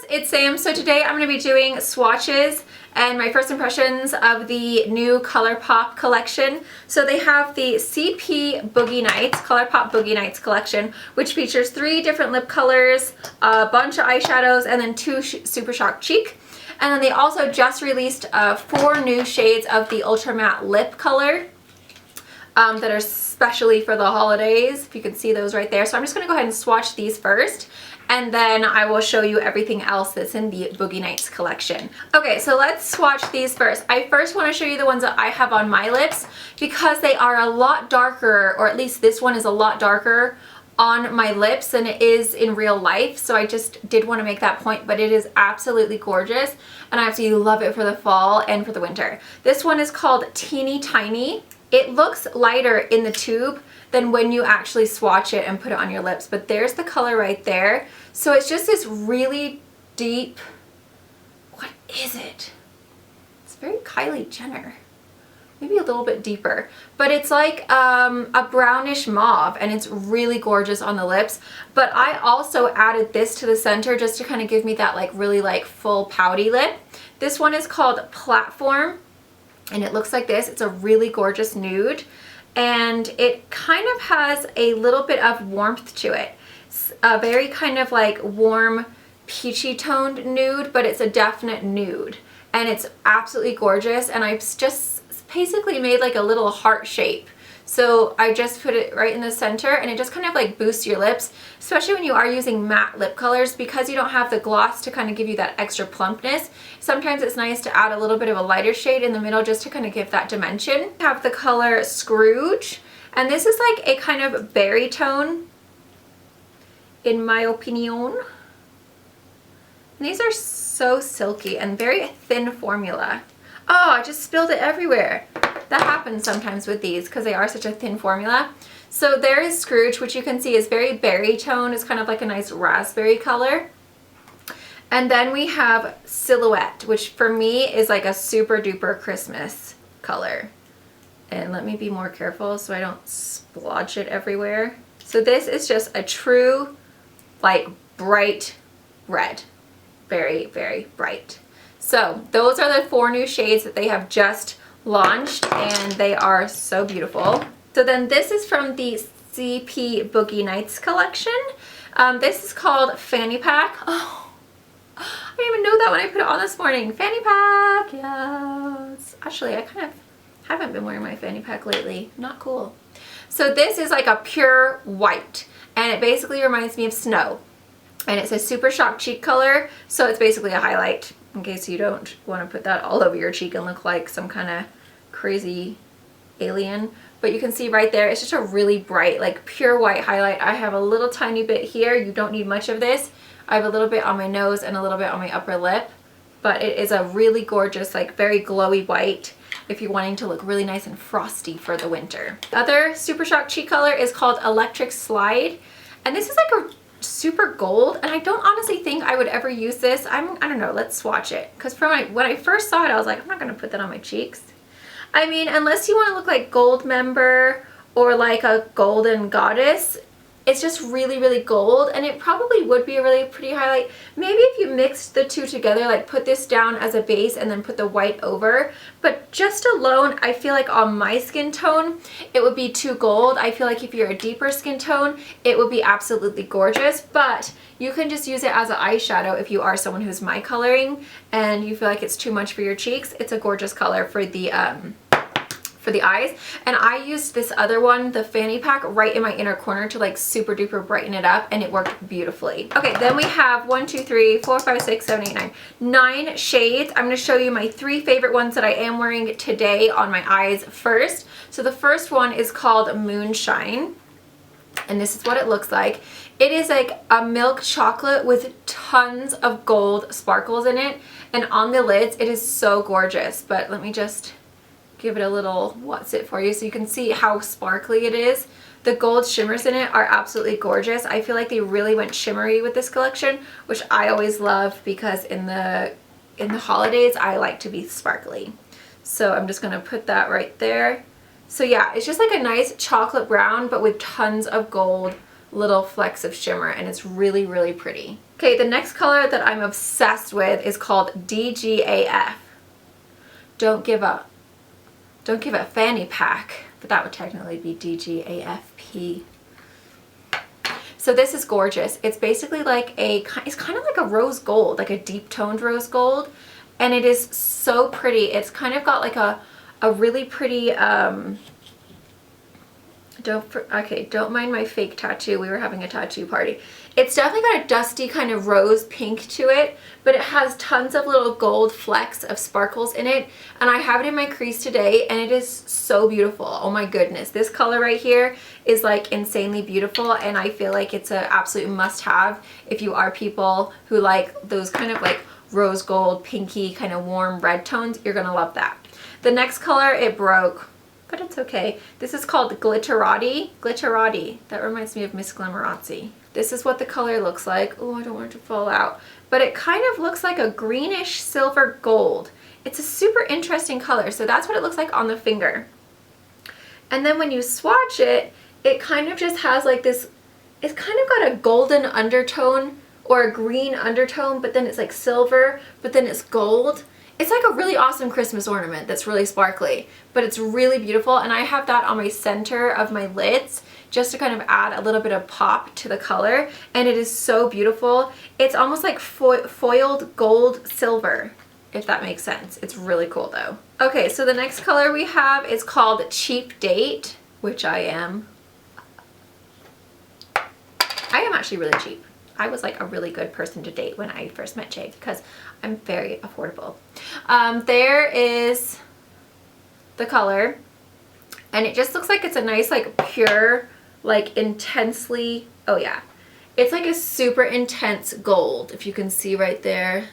it's Sam. So today I'm going to be doing swatches and my first impressions of the new ColourPop collection. So they have the CP Boogie Nights, ColourPop Boogie Nights collection, which features 3 different lip colors, a bunch of eyeshadows, and then 2 Super Shock Cheek. And then they also just released 4 new shades of the Ultra Matte Lip color that are specially for the holidays. If you can see those right there. So I'm just going to go ahead and swatch these first, and then I will show you everything else that's in the Boogie Nights collection. Okay, so let's swatch these first. I first want to show you the ones that I have on my lips because they are a lot darker, or at least this one is a lot darker on my lips than it is in real life. So I just did want to make that point, but it is absolutely gorgeous and I absolutely love it for the fall and for the winter. This one is called Teeny Tiny. It looks lighter in the tube than when you actually swatch it and put it on your lips, but there's the color right there. So it's just this really deep, what is it? It's very Kylie Jenner. Maybe a little bit deeper, but it's like a brownish mauve, and it's really gorgeous on the lips. But I also added this to the center just to kind of give me that like really like full pouty lip. This one is called Platform, and it looks like this. It's a really gorgeous nude, and it kind of has a little bit of warmth to it. It's a very kind of like warm peachy toned nude, but it's a definite nude, and it's absolutely gorgeous. And I've just basically made like a little heart shape. So I just put it right in the center, and it just kind of like boosts your lips, especially when you are using matte lip colors, because you don't have the gloss to kind of give you that extra plumpness. Sometimes it's nice to add a little bit of a lighter shade in the middle just to kind of give that dimension. I have the color Scrooge, and this is like a kind of berry tone in my opinion. And these are so silky and very thin formula. Oh, I just spilled it everywhere. That happens sometimes with these because they are such a thin formula. So there is Scrooge, which you can see is very berry tone. It's kind of like a nice raspberry color. And then we have Silhouette, which for me is like a super duper Christmas color. And let me be more careful so I don't splotch it everywhere. So this is just a true like bright red. Very, very bright. So those are the 4 new shades that they have just launched, and they are so beautiful. So then this is from the CP Boogie Nights collection. This is called Fanny Pack. Oh, I didn't even know that when I put it on this morning. Fanny Pack, yes. Actually, I kind of haven't been wearing my fanny pack lately. Not cool. So this is like a pure white, and it basically reminds me of snow. And it's a Super Shock Cheek color, so it's basically a highlight, in case you don't want to put that all over your cheek and look like some kind of crazy alien. But you can see right there, it's just a really bright, like pure white highlight. I have a little tiny bit here. You don't need much of this. I have a little bit on my nose and a little bit on my upper lip. But it is a really gorgeous, like very glowy white if you're wanting to look really nice and frosty for the winter. The other Super Shock Cheek color is called Electric Slide. And this is like a super gold, and I don't honestly think I would ever use this. I don't know, let's swatch it, because when I first saw it I was like, I'm not gonna put that on my cheeks. I mean, unless you want to look like Gold Member or like a golden goddess, it's just really, really gold, and it probably would be a really pretty highlight. Maybe if you mixed the two together, like put this down as a base and then put the white over, but just alone, I feel like on my skin tone, it would be too gold. I feel like if you're a deeper skin tone, it would be absolutely gorgeous, but you can just use it as an eyeshadow if you are someone who's my coloring and you feel like it's too much for your cheeks. It's a gorgeous color for the eyes. And I used this other one, the Fanny Pack, right in my inner corner to like super duper brighten it up, and it worked beautifully. Okay, then we have 1, 2, 3, 4, 5, 6, 7, 8, 9. 9 shades. I'm going to show you my 3 favorite ones that I am wearing today on my eyes first. So the first one is called Moonshine, and this is what it looks like. It is like a milk chocolate with tons of gold sparkles in it, and on the lids it is so gorgeous. But let me just give it a little what's it for you so you can see how sparkly it is. The gold shimmers in it are absolutely gorgeous. I feel like they really went shimmery with this collection, which I always love because in the holidays I like to be sparkly. So I'm just gonna put that right there. So yeah, it's just like a nice chocolate brown but with tons of gold little flecks of shimmer, and it's really, really pretty. Okay, the next color that I'm obsessed with is called DGAF. Don't give a fanny pack, but that would technically be DGAFP. So this is gorgeous. It's basically like it's kind of like a rose gold, like a deep toned rose gold, and it is so pretty. It's kind of got like a really pretty, don't mind my fake tattoo. We were having a tattoo party. It's definitely got a dusty kind of rose pink to it, but it has tons of little gold flecks of sparkles in it, and I have it in my crease today, and it is so beautiful. Oh my goodness. This color right here is like insanely beautiful, and I feel like it's an absolute must-have if you are people who like those kind of like rose gold, pinky, kind of warm red tones. You're gonna love that. The next color, it broke, but it's okay. This is called Glitterati. Glitterati. That reminds me of Miss Glamorazzi. This is what the color looks like. Oh, I don't want it to fall out. But it kind of looks like a greenish silver gold. It's a super interesting color. So that's what it looks like on the finger. And then when you swatch it, it kind of just has like this, it's kind of got a golden undertone or a green undertone, but then it's like silver, but then it's gold. It's like a really awesome Christmas ornament that's really sparkly, but it's really beautiful, and I have that on my center of my lids just to kind of add a little bit of pop to the color, and it is so beautiful. It's almost like foiled gold silver, if that makes sense. It's really cool though. Okay, so the next color we have is called Cheap Date, which I am actually really cheap. I was like a really good person to date when I first met Jake because I'm very affordable. There is the color, and it just looks like it's a nice like pure, like intensely, oh yeah, it's like a super intense gold, if you can see right there.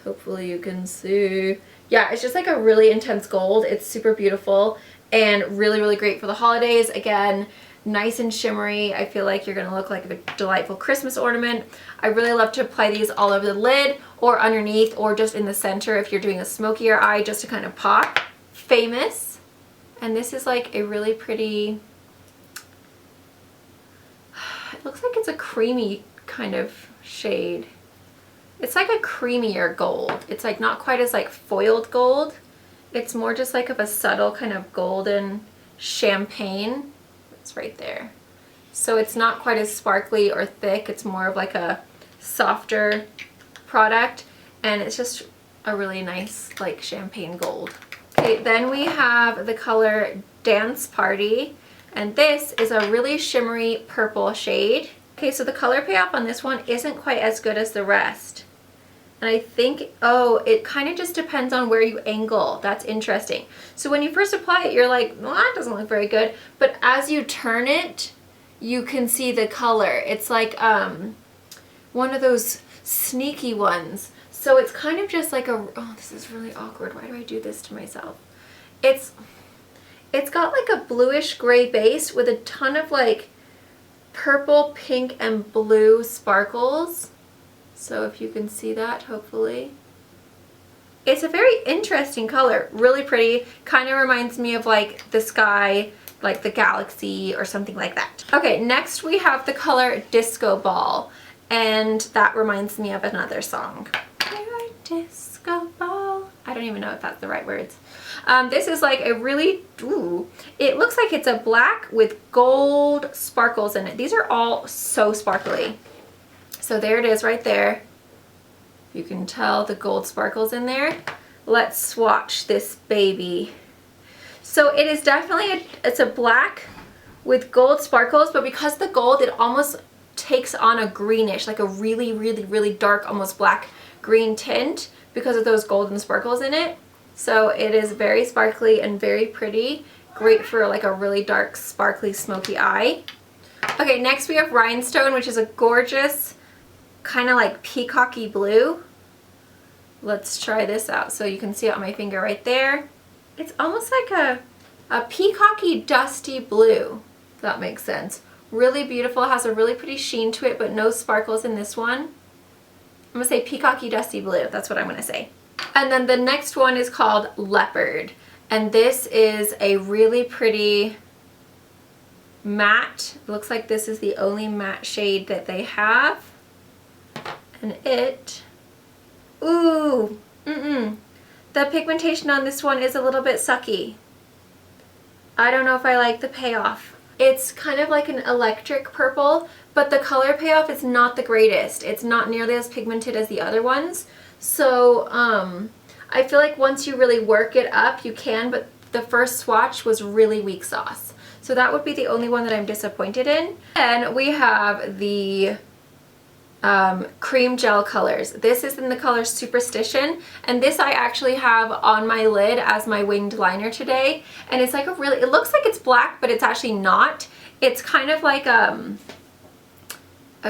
Hopefully you can see. Yeah, it's just like a really intense gold. It's super beautiful and really, really great for the holidays. Again, nice and shimmery. I feel like you're going to look like a delightful Christmas ornament. I really love to apply these all over the lid or underneath or just in the center if you're doing a smokier eye, just to kind of pop. Famous. And this is like a really pretty, it looks like it's a creamy kind of shade. It's like a creamier gold. It's like not quite as like foiled gold. It's more just like of a subtle kind of golden champagne. It's right there. So it's not quite as sparkly or thick. It's more of like a softer product, and it's just a really nice like champagne gold. Okay, then we have the color Dance Party, and this is a really shimmery purple shade. Okay, so the color payoff on this one isn't quite as good as the rest. And I think, oh, it kind of just depends on where you angle. That's interesting. So when you first apply it, you're like, well, that doesn't look very good. But as you turn it, you can see the color. It's like one of those sneaky ones. So it's kind of just like a, oh, this is really awkward. Why do I do this to myself? It's got like a bluish gray base with a ton of like purple, pink, and blue sparkles. So if you can see that, hopefully. It's a very interesting color, really pretty. Kind of reminds me of like the sky, like the galaxy or something like that. Okay, next we have the color Disco Ball, and that reminds me of another song. Disco Ball. I don't even know if that's the right words. This is like a really, ooh, it looks like it's a black with gold sparkles in it. These are all so sparkly. So there it is right there. You can tell the gold sparkles in there. Let's swatch this baby. So it is definitely, it's a black with gold sparkles, but because the gold, it almost takes on a greenish, like a really, really, really dark, almost black green tint because of those golden sparkles in it. So it is very sparkly and very pretty. Great for like a really dark, sparkly, smoky eye. Okay, next we have Rhinestone, which is a gorgeous kind of like peacocky blue. Let's try this out so you can see it on my finger right there. It's almost like a peacocky dusty blue, if that makes sense. Really beautiful, has a really pretty sheen to it, but no sparkles in this one. I'm gonna say peacocky dusty blue, that's what I'm gonna say. And then the next one is called Leopard, and this is a really pretty, matte. It looks like this is the only matte shade that they have. And it, ooh, the pigmentation on this one is a little bit sucky. I don't know if I like the payoff. It's kind of like an electric purple, but the color payoff is not the greatest. It's not nearly as pigmented as the other ones. So I feel like once you really work it up, you can, but the first swatch was really weak sauce. So that would be the only one that I'm disappointed in. And we have the Creme Gel Colors. This is in the color Superstition, and this I actually have on my lid as my winged liner today. And it's like a really, it looks like it's black, but it's actually not. It's kind of like a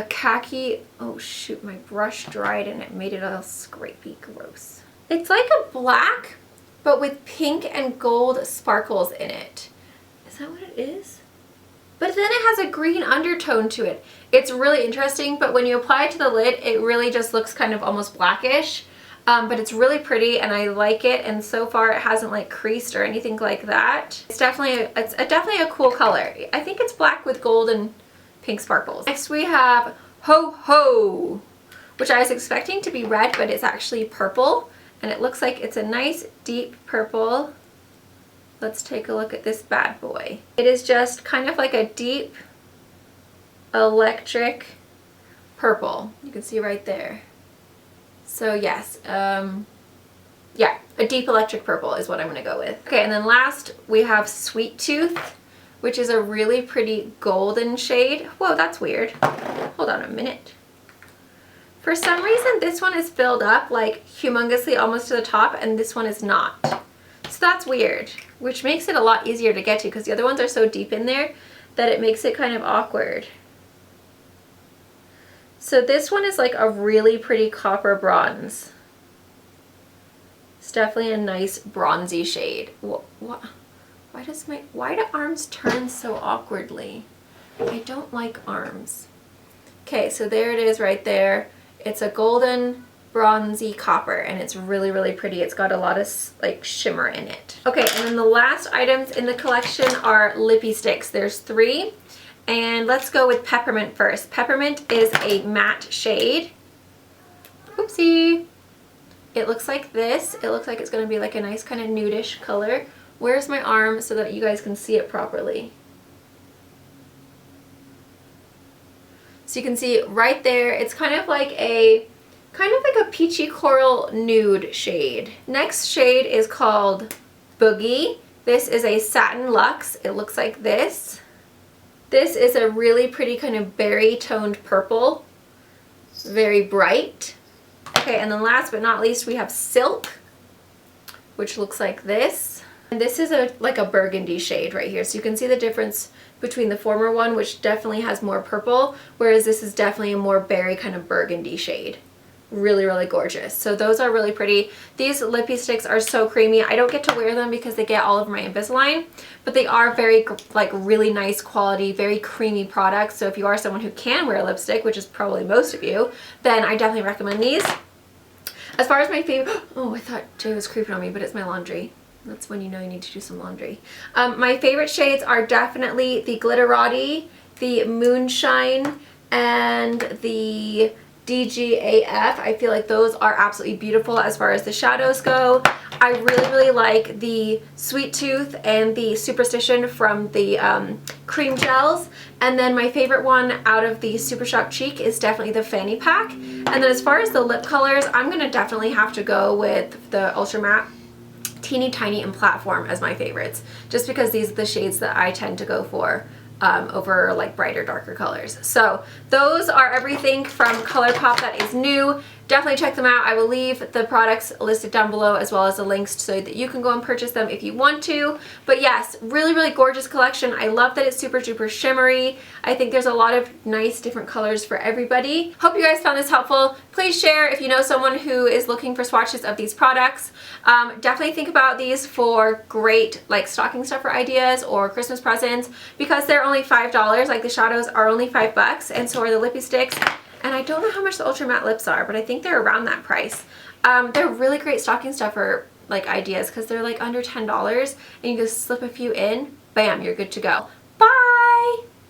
khaki, oh shoot, my brush dried and it made it all scrapey, gross. It's like a black, but with pink and gold sparkles in it. Is that what it is? But then it has a green undertone to it. It's really interesting, but when you apply it to the lid, it really just looks kind of almost blackish. But it's really pretty and I like it, and so far it hasn't like creased or anything like that. It's definitely a cool color. I think it's black with gold and pink sparkles. Next we have Ho Ho, which I was expecting to be red, but it's actually purple, and it looks like it's a nice deep purple. Let's take a look at this bad boy. It is just kind of like a deep electric purple. You can see right there. So yes, yeah, a deep electric purple is what I'm gonna go with. Okay, and then last we have Sweet Tooth, which is a really pretty golden shade. Whoa, that's weird. Hold on a minute. For some reason, this one is filled up like humongously almost to the top, and this one is not. So that's weird, which makes it a lot easier to get to because the other ones are so deep in there that it makes it kind of awkward. So this one is like a really pretty copper bronze. It's definitely a nice bronzy shade. What? Why do arms turn so awkwardly? I don't like arms. Okay, so there it is right there. It's a golden bronzy copper, and it's really, really pretty. It's got a lot of like shimmer in it. Okay, and then the last items in the collection are Lippie Stix. There's 3, and let's go with Peppermint first. Peppermint is a matte shade. Oopsie. It looks like this. It looks like it's going to be like a nice kind of nudish color. Where's my arm so that you guys can see it properly? So you can see right there, it's kind of like a peachy coral nude shade. Next shade is called Boogie. This is a satin luxe. It looks like this. This is a really pretty kind of berry toned purple. Very bright. Okay, and then last but not least we have Silk, which looks like this. And this is like a burgundy shade right here. So you can see the difference between the former one, which definitely has more purple, whereas this is definitely a more berry kind of burgundy shade. Really, really gorgeous. So those are really pretty. These Lippie Stix are so creamy. I don't get to wear them because they get all over my Invisalign, but they are very like really nice quality, very creamy products. So if you are someone who can wear lipstick, which is probably most of you, then I definitely recommend these. As far as my favorite, oh, I thought Jay was creeping on me, but it's my laundry. That's when you know you need to do some laundry. My favorite shades are definitely the Glitterati, the Moonshine, and the DGAF. I feel like those are absolutely beautiful as far as the shadows go. I really, really like the Sweet Tooth and the Superstition from the cream gels. And then my favorite one out of the Super Shock Cheek is definitely the Fanny Pack. And then as far as the lip colors, I'm going to definitely have to go with the Ultra Matte, Teeny Tiny, and Platform as my favorites, just because these are the shades that I tend to go for over like brighter, darker colors. So those are everything from ColourPop that is new. Definitely check them out. I will leave the products listed down below as well as the links so that you can go and purchase them if you want to. But yes, really, really gorgeous collection. I love that it's super, super shimmery. I think there's a lot of nice different colors for everybody. Hope you guys found this helpful. Please share if you know someone who is looking for swatches of these products. Definitely think about these for great like stocking stuffer ideas or Christmas presents, because they're only $5. Like the shadows are only $5, and so are the Lippie Stix. And I don't know how much the Ultra Matte lips are, but I think they're around that price. They're really great stocking stuffer like ideas because they're like under $10, and you just slip a few in, bam, you're good to go. Bye!